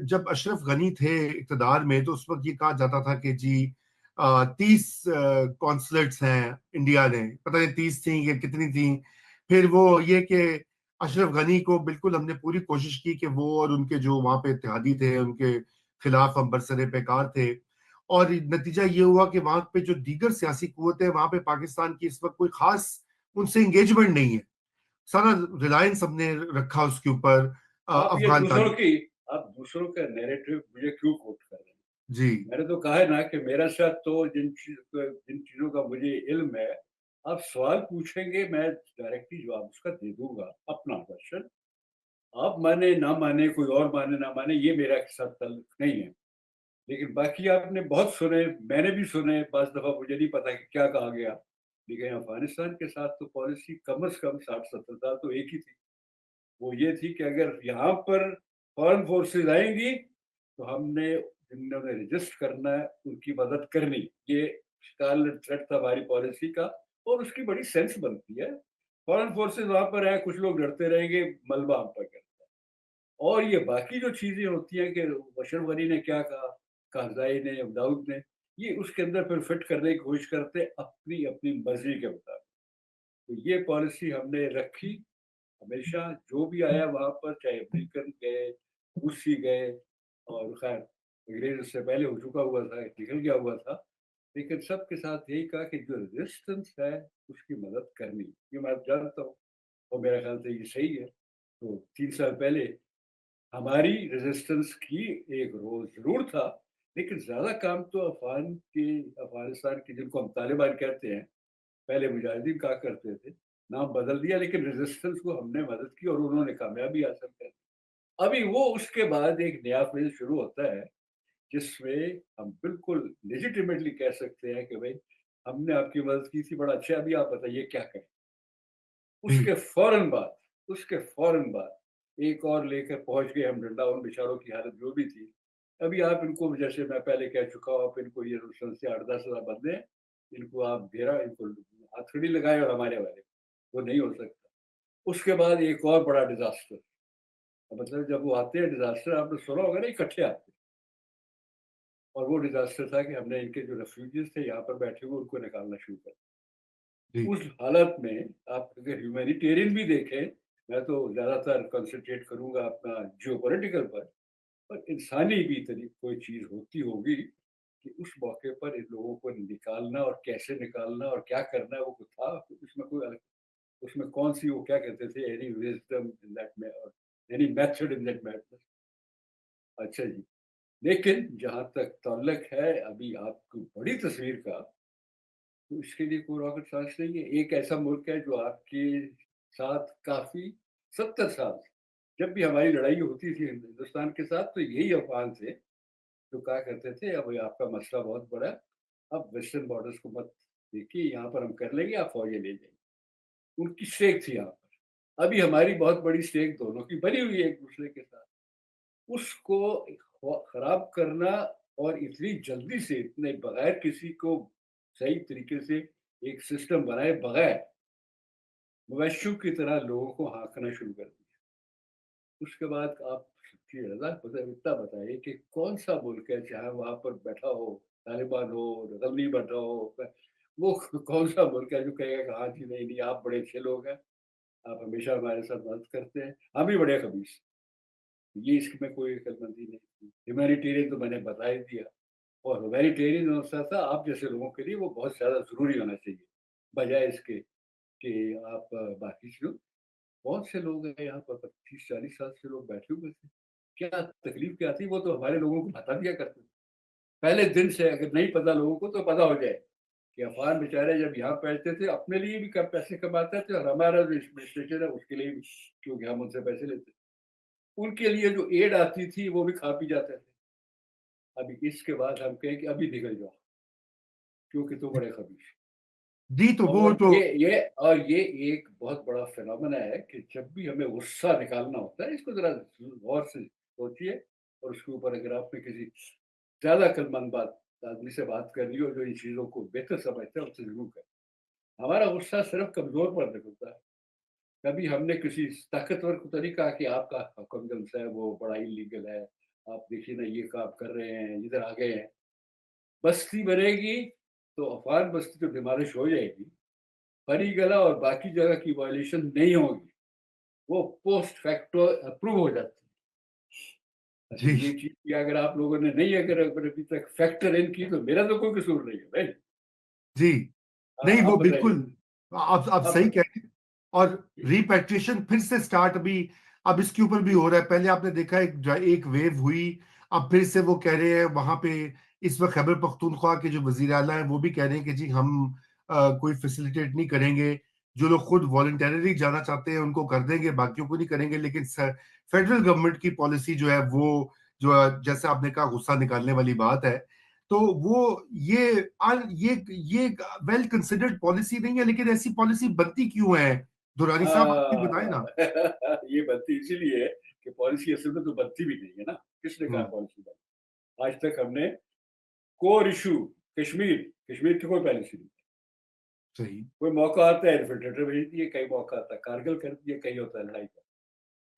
جب اشرف غنی تھے اقتدار میں تو اس وقت یہ کہا جاتا تھا کہ جی 30 کونسلیٹس ہیں انڈیا نے، پتہ نہیں 30 تھیں کہ کتنی تھیں. پھر وہ یہ کہ اشرف غنی کو بالکل ہم نے پوری کوشش کی کہ وہ اور ان کے جو وہاں پہ اتحادی تھے ان کے خلاف ہم برسر پیکار تھے، اور نتیجہ یہ ہوا کہ وہاں پہ جو دیگر سیاسی قوتیں وہاں پہ پاکستان کی اس وقت کوئی خاص ان سے انگیجمنٹ نہیں ہے. سارا ریلائنس ہم نے رکھا اس کے اوپر آپ یہ افغان دوسروں کی آپ دوسروں کا نیریٹو مجھے کیوں کوٹ کر رہے ہیں؟ جی میں نے تو کہا ہے نا کہ میرا ساتھ تو جن چیزوں کا مجھے علم ہے، آپ سوال پوچھیں گے میں ڈائریکٹلی جواب اس کا دے دوں گا اپنا ورژن. آپ مانے نہ مانے، کوئی اور مانے نہ مانے، یہ میرا ساتھ تعلق نہیں ہے. لیکن باقی آپ نے بہت سنے، میں نے بھی سنے، بعض دفعہ مجھے نہیں پتا کہ کیا کہا گیا. لیکن افغانستان کے ساتھ تو پالیسی کم از کم 60-70 سال تو ایک ہی تھی. وہ یہ تھی کہ اگر یہاں پر فارن فورسز آئیں گی تو ہم نے جنہوں نے رجسٹ کرنا ہے ان کی مدد کرنی. یہ اسکارلیٹ تھریڈ تھا ہماری پالیسی کا، اور اس کی بڑی سینس بنتی ہے. فارن فورسز وہاں پر ہیں، کچھ لوگ ڈرتے رہیں گے، ملبہ ہم پر کرتا ہے. اور یہ باقی جو چیزیں ہوتی ہیں کہ اشرف غنی نے کیا کہا، کارزائی نے، داؤد نے، یہ اس کے اندر پھر فٹ کرنے کی کوشش کرتے اپنی اپنی مرضی کے مطابق. تو یہ پالیسی ہم نے رکھی ہمیشہ. جو بھی آیا وہاں پر، چاہے امریکن گئے، روسی گئے، اور خیر انگریز اس سے پہلے ہو چکا ہوا تھا، نکل گیا ہوا تھا، لیکن سب کے ساتھ یہی کہا کہ جو ریزسٹنس ہے اس کی مدد کرنی. یہ میں جانتا ہوں اور میرے خیال سے یہ صحیح ہے. تو 3 سال پہلے ہماری ریزسٹنس کی ایک رول ضرور تھا، لیکن زیادہ کام تو افغانستان کی، جن کو ہم طالبان کہتے ہیں، پہلے مجاہدین کہا کرتے تھے، نام بدل دیا، لیکن ریزسٹنس کو ہم نے مدد کی اور انہوں نے کامیابی حاصل کر. ابھی وہ اس کے بعد ایک نیا فیز شروع ہوتا ہے جس میں ہم بالکل لیجیٹیمیٹلی کہہ سکتے ہیں کہ بھائی ہم نے آپ کی مدد کی تھی، بڑا اچھا، ابھی آپ بتائیے کیا کریں. اس کے فوراً بعد ایک اور لے کر پہنچ گئے ہم ڈنڈا. ان بیچاروں کی حالت جو بھی تھی، ابھی آپ ان کو، جیسے میں پہلے کہہ چکا ہوں، آپ ان کو یہ سے 8-10 ہزار بندے ہیں، ان کو آپ گھیرا، ان کو ہاتھ کھڑی لگائے اور ہمارے والے، وہ نہیں ہو سکتا. اس کے بعد ایک اور بڑا ڈیزاسٹر، مطلب جب وہ آتے ہیں ڈیزاسٹر، آپ نے سنا ہوگا نا، اکٹھے آتے ہیں. اور وہ ڈیزاسٹر تھا کہ ہم نے ان کے جو ریفیوجیز تھے یہاں پر بیٹھے ہوئے، ان کو نکالنا شروع کر. اس حالت میں آپ اگر ہیومینیٹیرین بھی دیکھیں، میں تو زیادہ تر کنسنٹریٹ کروں گا اپنا جیو پولیٹیکل پر انسانی بھی کوئی چیز ہوتی ہوگی کہ اس موقع پر ان لوگوں کو نکالنا، اور کیسے نکالنا اور کیا کرنا ہے، وہ تھا. اس میں کوئی اس میں کون سی، وہ کیا کہتے تھے، any wisdom in that any method in that matter. اچھا جی. لیکن جہاں تک تعلق ہے ابھی آپ کی بڑی تصویر کا، تو اس کے لیے کوئی راکٹ سائنس نہیں ہے. ایک ایسا ملک ہے جو آپ کے ساتھ کافی 70 سال، جب بھی ہماری لڑائی ہوتی تھی ہندوستان کے ساتھ، تو یہی افغان تھے جو کہا کرتے تھے اب آپ کا مسئلہ بہت بڑا ہے، اب ویسٹرن بارڈرز کو مت دیکھیے، یہاں پر ہم کر لیں گے، آپ فوجیں لے جائیں. ان کی اسٹیک تھی یہاں پر. ابھی ہماری بہت بڑی اسٹیک دونوں کی بنی ہوئی ہے ایک دوسرے کے ساتھ. اس کو خراب کرنا، اور اتنی جلدی سے، اتنے بغیر کسی کو صحیح طریقے سے ایک سسٹم بنائے بغیر، مویشیوں کی طرح لوگوں کو ہانکنا شروع کر دیا. اس کے بعد آپ اتنا بتائیے کہ کون سا ملک ہے چاہے وہاں پر بیٹھا ہو طالبان ہو، غزنی بیٹھا ہو، وہ کون سا ملک ہے جو کہے گا کہ ہاں جی نہیں آپ بڑے اچھے لوگ ہیں، آپ ہمیشہ ہمارے ساتھ مدد کرتے ہیں، ہم بھی بڑے خبیث. یہ اس میں کوئی عقل مندی نہیں. ہیومینیٹیرین تو میں نے بتا ہی دیا. اور ہیومینیٹیرین تھا آپ جیسے لوگوں کے لیے وہ بہت زیادہ ضروری ہونا چاہیے، بجائے اس کے کہ آپ باقی لوگ. بہت سے لوگ ہیں یہاں پر 25-40 سال سے لوگ بیٹھے ہوئے تھے. کیا تکلیف کیا تھی وہ تو ہمارے لوگوں کو بتا دیا کرتے تھے پہلے دن سے. اگر نہیں پتا لوگوں کو تو پتا ہو جائے کہ افغان بیچارے جب یہاں بیٹھتے تھے اپنے لیے بھی پیسے کماتے تھے، اور ہمارا جو ایڈمنسٹریشن ہے اس کے لیے بھی، کیونکہ ہم ان سے پیسے لیتے تھے. ان کے لیے جو ایڈ آتی تھی وہ بھی کھا پی جاتے تھے. ابھی اس کے بعد ہم کہیں کہ ابھی نکل جاؤ کیونکہ تو بڑے خبیث. جی تو وہ اور تو یہ ایک بہت بڑا فینومنا ہے کہ جب بھی ہمیں غصہ نکالنا ہوتا ہے، اس کو ذرا غور سے سوچیے، اور اس کے اوپر اگر آپ نے کسی زیادہ عقل مند آدمی سے بات کر لی ہو جو ان چیزوں کو بہتر سمجھتا ہے، اس سے ضرور کریں. ہمارا غصہ صرف کمزور پر نکلتا ہے. کبھی ہم نے کسی طاقتور کو تو نہیں کہا کہ آپ کا حکم جلسہ ہے وہ بڑا انلیگل ہے، आप देखिए ना ये काम कर रहे हैं, इधर आ गए हैं। बस्ती बनेगी तो अफगान बस्ती तो डिमॉलिश हो जाएगी, परी गला और बाकी जगह की वायलेशन नहीं होगी, वो पोस्ट फैक्टो अप्रूव हो जाती है। अच्छा जी, ये चीज़ की अगर आप लोगों ने नहीं अगर अभी तक फैक्टर इन की तो मेरा तो कोई कसूर नहीं है भाई। जी। हाँ, नहीं, वो आप बिल्कुल बताइए, आप आप सही कह बताइए। रहे हैं। और रिपैट्रिएशन फिर से स्टार्ट अभी अब इसके ऊपर भी हो रहा है। पहले आपने देखा एक वेव हुई, अब फिर से वो कह रहे हैं वहां पे। इस वक्त खैबर पख्तूनख्वा के जो वजीर आला हैं वो भी कह रहे हैं कि जी हम कोई फैसिलिटेट नहीं करेंगे। जो लोग खुद वॉलंटरली जाना चाहते हैं उनको कर देंगे, बाकियों को नहीं करेंगे। लेकिन फेडरल गवर्नमेंट की पॉलिसी जो है वो, जो जैसे आपने कहा, गुस्सा निकालने वाली बात है। तो वो ये ये वेल कंसिडर्ड पॉलिसी नहीं है, लेकिन ऐसी पॉलिसी बनती क्यों है? दुरानी साहब, आप भी बताएं ना। ये बनती इसीलिए है कि पॉलिसी असल में तो बनती भी नहीं है ना। किसने कहा हम्म, पॉलिसी बनी? आज तक हमने कोर इश्यू कश्मीर, कश्मीर की कोई पॉलिसी नहीं। सही। कोई मौका आता है इन्फिल्ट्रेटर भेज दिए, कहीं मौका आता है कारगिल कर दिए, कहीं होता है लड़ाई का।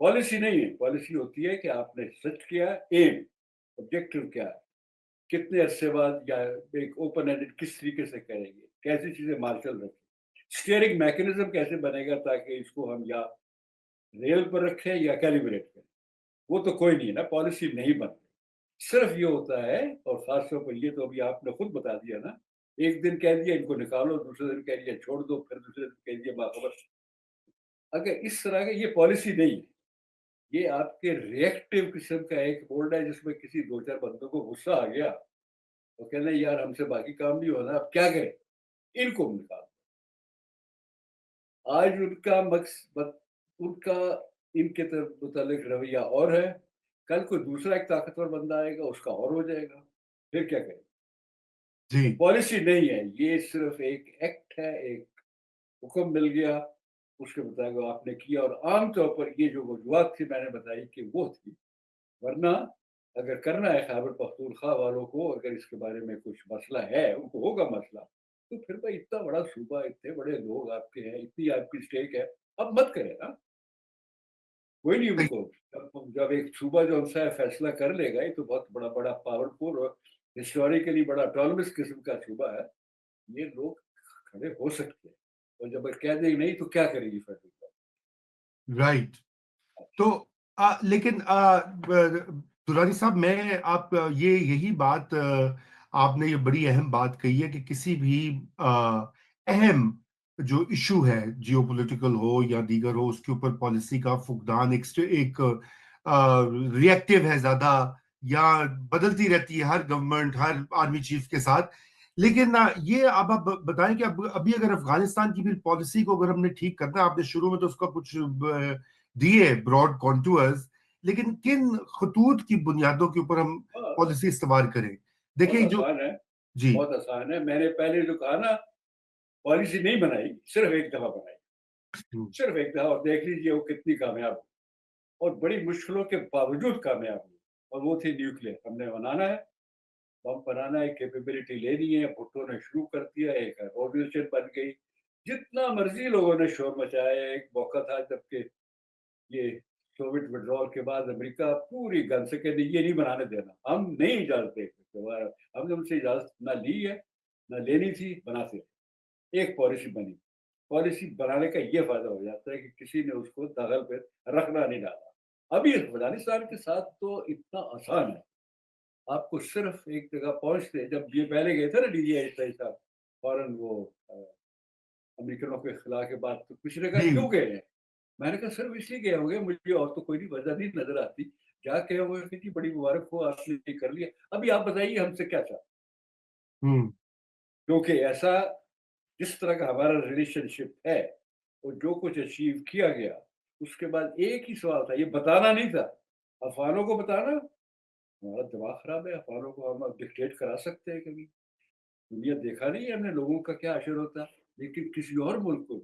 पॉलिसी नहीं है, पॉलिसी होती है कि आपने सेट किया एम, ऑब्जेक्टिव क्या है, कितने अरसे बाद या एक ओपन एंडेड किस तरीके से करेंगे, कैसी चीजें मार्शल रखें, स्टीयरिंग मैकेनिज्म कैसे बनेगा ताकि इसको हम या रेल पर रखें या कैलिब्रेट करें। वो तो कोई नहीं है ना, पॉलिसी नहीं बन रही। सिर्फ ये होता है, और खास तौर पर ये तो अभी आपने खुद बता दिया ना, एक दिन कह दिया इनको निकालो, दूसरे दिन कह दिया छोड़ दो, फिर दूसरे दिन कह दिया बाखबर। अगर इस तरह का ये पॉलिसी नहीं है, ये आपके रिएक्टिव किस्म का एक बोल्ड है जिसमें किसी दो चार बंदों को गुस्सा आ गया तो कहना यार हमसे बाकी काम नहीं होना, अब क्या करें, इनको निकाल। आज उनका मकसद, उनका इनके तरफ मुतालिक रवैया और है, कल कोई दूसरा एक ताकतवर बंदा आएगा उसका और हो जाएगा, फिर क्या करें? तो जी, पॉलिसी नहीं है, ये सिर्फ एक एक्ट है, एक हुक्म मिल गया, उसके मुताबिक आपने किया। और आम तौर पर ये जो वजूहत थी मैंने बताई कि वो थी, वरना अगर करना है खैबर पख्तूनख्वा वालों को, अगर इसके बारे में कुछ मसला है, उनको होगा मसला, तो फिर भाई इतना बड़ा सूबा, इतने बड़े लोग आपके हैं, इतनी आपकी स्टेक है, अब मत करें ना। कोई नहीं सही। उनको, जब एक सूबा जो उनसा है फैसला कर लेगा, ये तो बहुत बड़ा बड़ा पावरफुल और हिस्टोरिकली बड़ा ऑटोनमस किस्म का सूबा है, ये लोग खड़े हो सकते हैं। और जब कह देंगे नहीं तो क्या करेगी फेडरल राइट। तो लेकिन दुरानी साहब, मैं आप यही बात आपने ये बड़ी अहम बात कही है कि किसी भी अहम जो इशू है, जियोपॉलिटिकल हो या दीगर हो, उसके ऊपर पॉलिसी का फुकदान एक रिएक्टिव है ज्यादा, या बदलती रहती है हर गवर्नमेंट हर आर्मी चीफ के साथ। लेकिन ये अब आप बताएं कि अब अभी अगर अफगानिस्तान की भी पॉलिसी को अगर हमने ठीक करना है, आपने शुरू में तो उसका कुछ दिए ब्रॉड कॉन्टूर्स, लेकिन किन खतूत की बुनियादों के ऊपर हम का। पॉलिसी इस्तेमाल करें? बहुत देखिए जो। आसान है, जी। बहुत आसान है। मैंने पहले जो कहा ना, पॉलिसी नहीं बनाई, सिर्फ एक दफा बनाई, हम्म, सिर्फ एक दफा, और देख लीजिए वो कितनी कामयाब हुई, और बड़ी मुश्किलों के बावजूद कामयाब हुई। और वो थी न्यूक्लियर, हमने बनाना है, बम बनाना है, कैपेबिलिटी लेनी है, भुट्टो ने शुरू कर दिया, एक रेवोल्यूशन बन गई। जितना मर्जी लोगों ने शोर मचाया, एक मौका था जबकि ये सोवियत विड्रॉल के बाद अमेरिका पूरी गन से कहते ये नहीं बनाने देना, हम नहीं इजाजत देते, हमने उनसे इजाजत ना ली है ना लेनी थी, बनाते थे। एक पॉलिसी बनी, पॉलिसी बनाने का ये फायदा हो जाता है कि किसी ने उसको दगल पे रखना नहीं डाला। अभी अफगानिस्तान के साथ तो इतना आसान है, आपको सिर्फ एक जगह पहुंचते, जब ये पहले गए थे ना डीजीआई साहब फौरन वो अमेरिकनों के खिलाफ के बाद, तो कुछ ने कहा जी। क्यों गए हैं? मैंने कहा सिर्फ इसलिए गए होंगे, मुझे और तो कोई नहीं वजह नहीं नजर आती। क्या कहे होंगे कि जी बड़ी मुबारक हो आपने ये कर लिया, अभी आप बताइए हमसे क्या चाहते? हम्म। क्योंकि ऐसा, जिस तरह का हमारा रिलेशनशिप है और जो कुछ अचीव किया गया, उसके बाद एक ही सवाल था, ये बताना नहीं था। अफगानों को बताना, हमारा दिमाग खराब है, अफगानों को हम डिक्टेट करा सकते हैं कभी? दुनिया देखा नहीं है हमने लोगों का क्या असर होता है। लेकिन किसी और मुल्क को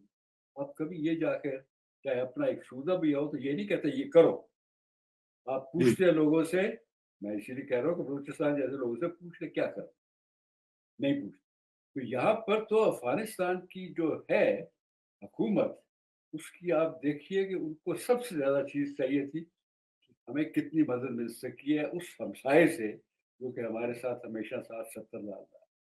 आप कभी ये जाकर, चाहे अपना एक सूदा भी हो, तो ये नहीं कहते ये करो। आप जी, पूछते हैं लोगों से, मैं इसीलिए कह रहा हूँ कि बलूचिस्तान जैसे लोगों से पूछ ले क्या करो, नहीं पूछते। तो यहाँ पर तो अफगानिस्तान की जो है हुकूमत, उसकी आप देखिए कि उनको सबसे ज्यादा चीज चाहिए थी, ہمیں کتنی مدد مل سکی ہے اس ہمسائے سے جو کہ ہمارے ساتھ ہمیشہ ساتھ 70 سال رہا۔